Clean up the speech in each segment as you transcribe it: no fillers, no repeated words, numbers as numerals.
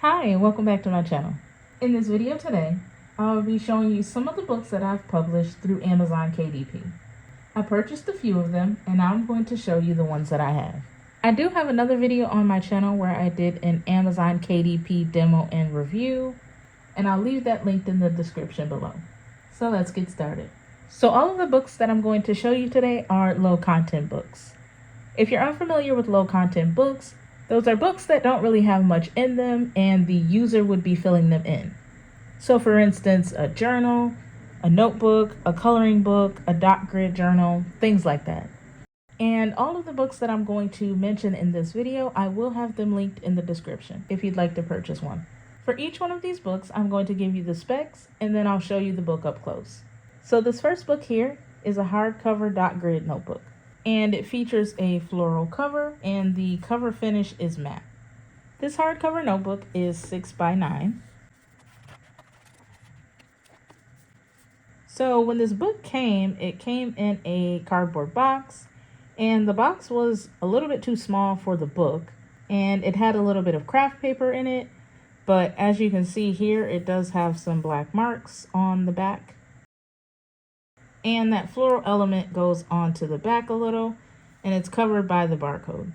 Hi, and welcome back to my channel. In this video today, I'll be showing you some of the books that I've published through Amazon KDP. I purchased a few of them, and now I'm going to show you the ones that I have. I do have another video on my channel where I did an Amazon KDP demo and review, and I'll leave that linked in the description below. So let's get started. So all of the books that I'm going to show you today are low content books. If you're unfamiliar with low content books, those are books that don't really have much in them and the user would be filling them in. So for instance, a journal, a notebook, a coloring book, a dot grid journal, things like that. And all of the books that I'm going to mention in this video, I will have them linked in the description if you'd like to purchase one. For each one of these books, I'm going to give you the specs and then I'll show you the book up close. So this first book here is a hardcover dot grid notebook. And it features a floral cover and the cover finish is matte. This hardcover notebook is 6 by 9. So when this book came, it came in a cardboard box, and the box was a little bit too small for the book, and it had a little bit of craft paper in it, but as you can see here, it does have some black marks on the back. And that floral element goes onto the back a little, and it's covered by the barcode.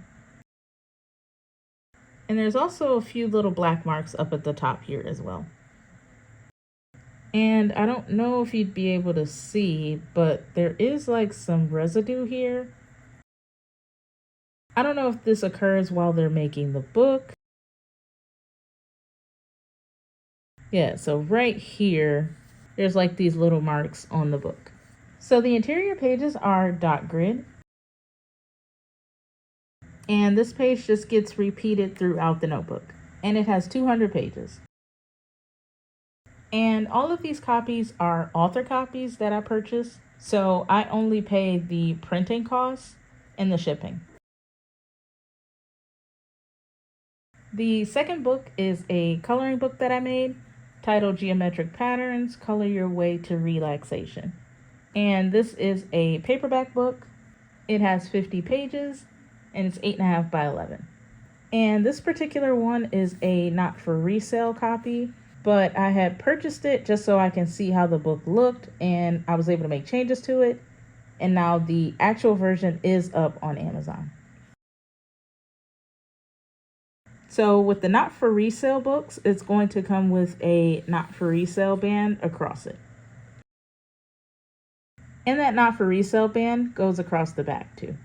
And there's also a few little black marks up at the top here as well. And I don't know if you'd be able to see, but there is like some residue here. I don't know if this occurs while they're making the book. Yeah, so right here, there's like these little marks on the book. So the interior pages are dot grid. And this page just gets repeated throughout the notebook. And it has 200 pages. And all of these copies are author copies that I purchased. So I only pay the printing costs and the shipping. The second book is a coloring book that I made titled Geometric Patterns, Color Your Way to Relaxation. And this is a paperback book. It has 50 pages and it's 8.5 by 11. And this particular one is a not for resale copy, but I had purchased it just so I can see how the book looked and I was able to make changes to it. And now the actual version is up on Amazon. So with the not for resale books, it's going to come with a not for resale band across it. And that not for resale band goes across the back too.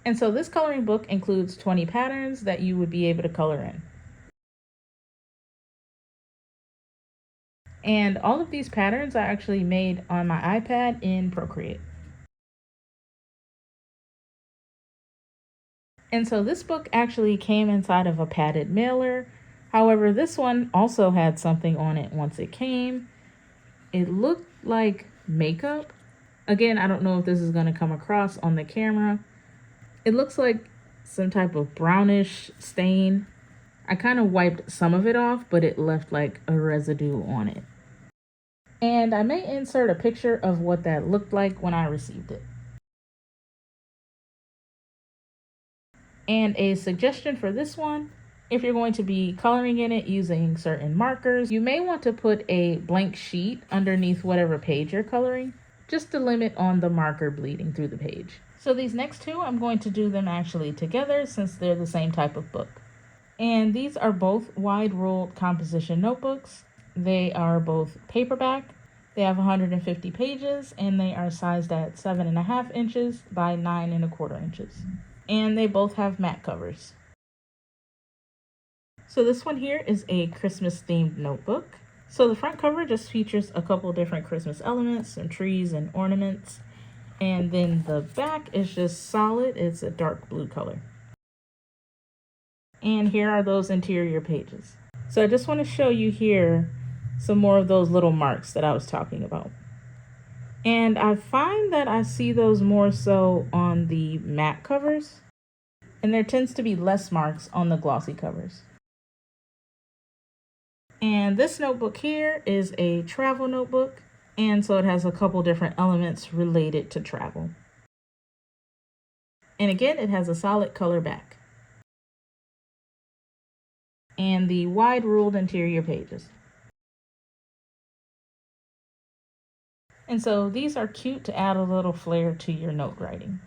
And so this coloring book includes 20 patterns that you would be able to color in. And all of these patterns I actually made on my iPad in Procreate. And so this book actually came inside of a padded mailer. However, this one also had something on it once it came. It looked like makeup. Again, I don't know if this is going to come across on the camera. It looks like some type of brownish stain. I kind of wiped some of it off, but it left like a residue on it. And I may insert a picture of what that looked like when I received it. And a suggestion for this one, if you're going to be coloring in it using certain markers, you may want to put a blank sheet underneath whatever page you're coloring, just to limit on the marker bleeding through the page. So these next two, I'm going to do them actually together since they're the same type of book. And these are both wide ruled composition notebooks. They are both paperback. They have 150 pages and they are sized at 7.5 inches by 9.25 inches. And they both have matte covers. So this one here is a Christmas themed notebook. So the front cover just features a couple different Christmas elements, some trees and ornaments. And then the back is just solid. It's a dark blue color. And here are those interior pages. So I just want to show you here some more of those little marks that I was talking about. And I find that I see those more so on the matte covers, and there tends to be less marks on the glossy covers. And this notebook here is a travel notebook, and so it has a couple different elements related to travel. And again, it has a solid color back. and the wide ruled interior pages. And so these are cute to add a little flair to your note writing.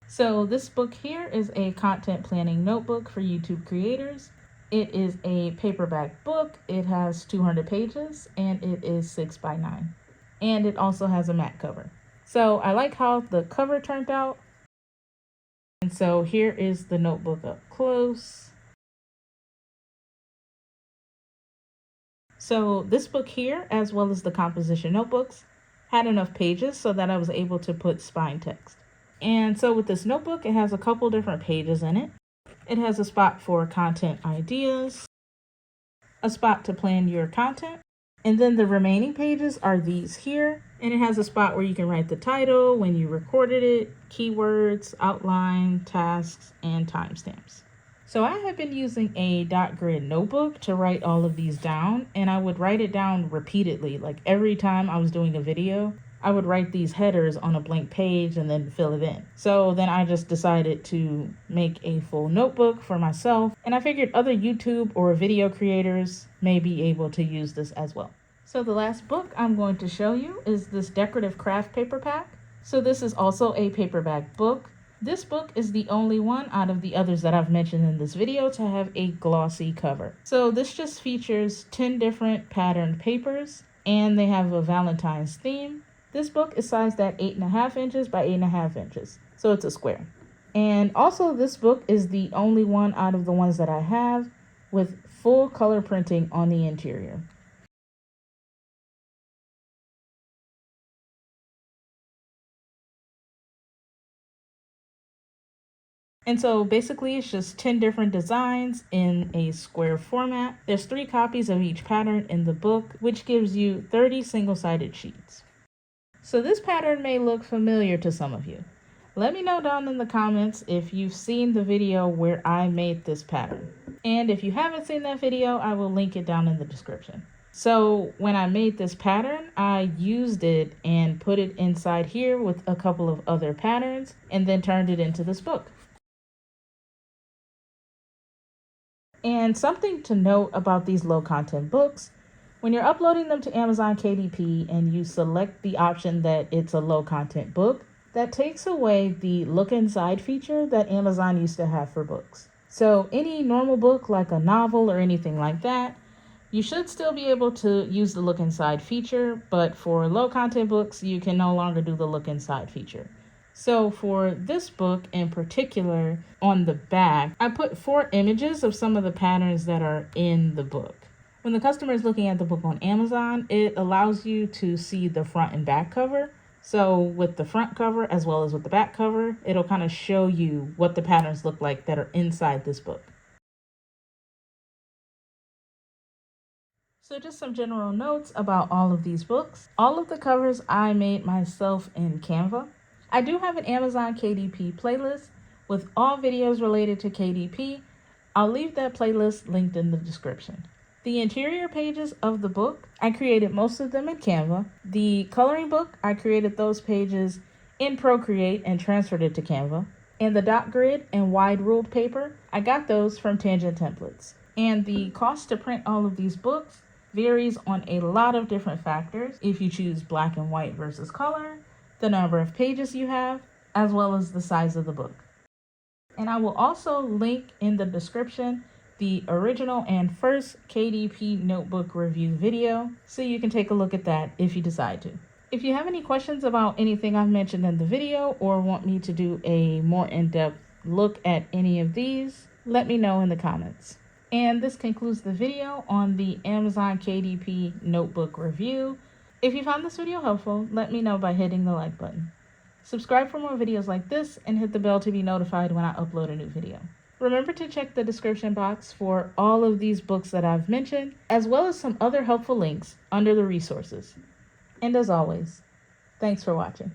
So this book here is a content planning notebook for YouTube creators. It is a paperback book. It has 200 pages and it is 6x9. And it also has a matte cover. So I like how the cover turned out. And so here is the notebook up close. So this book here, as well as the composition notebooks, had enough pages so that I was able to put spine text. And so with this notebook, it has a couple different pages in it. It has a spot for content ideas, a spot to plan your content, and then the remaining pages are these here. And it has a spot where you can write the title, when you recorded it, keywords, outline, tasks, and timestamps. So I have been using a dot grid notebook to write all of these down, and I would write it down repeatedly. Like every time I was doing a video, I would write these headers on a blank page and then fill it in. So then I just decided to make a full notebook for myself, and I figured other YouTube or video creators may be able to use this as well. So the last book I'm going to show you is this decorative craft paper pack. So this is also a paperback book. This book is the only one out of the others that I've mentioned in this video to have a glossy cover. So this just features 10 different patterned papers, and they have a Valentine's theme. This book is sized at 8.5 inches by 8.5 inches, so it's a square. And also this book is the only one out of the ones that I have with full color printing on the interior. And so basically it's just 10 different designs in a square format. There's 3 copies of each pattern in the book, which gives you 30 single-sided sheets. So this pattern may look familiar to some of you. Let me know down in the comments if you've seen the video where I made this pattern. And if you haven't seen that video, I will link it down in the description. So when I made this pattern, I used it and put it inside here with a couple of other patterns and then turned it into this book. And something to note about these low content books, when you're uploading them to Amazon KDP and you select the option that it's a low content book, that takes away the look inside feature that Amazon used to have for books. So any normal book like a novel or anything like that, you should still be able to use the look inside feature, but for low content books, you can no longer do the look inside feature. So for this book in particular, on the back, I put 4 images of some of the patterns that are in the book. When the customer is looking at the book on Amazon, it allows you to see the front and back cover. So with the front cover as well as with the back cover, it'll kind of show you what the patterns look like that are inside this book. So just some general notes about all of these books. All of the covers I made myself in Canva. I do have an Amazon KDP playlist with all videos related to KDP. I'll leave that playlist linked in the description. The interior pages of the book, I created most of them in Canva. The coloring book, I created those pages in Procreate and transferred it to Canva. And the dot grid and wide ruled paper, I got those from Tangent Templates. And the cost to print all of these books varies on a lot of different factors. If you choose black and white versus color, the number of pages you have, as well as the size of the book. And I will also link in the description the original and first KDP notebook review video, so you can take a look at that if you decide to. If you have any questions about anything I've mentioned in the video or want me to do a more in-depth look at any of these, let me know in the comments. And this concludes the video on the Amazon KDP notebook review. If you found this video helpful, let me know by hitting the like button. Subscribe for more videos like this and hit the bell to be notified when I upload a new video. Remember to check the description box for all of these books that I've mentioned, as well as some other helpful links under the resources. And as always, thanks for watching.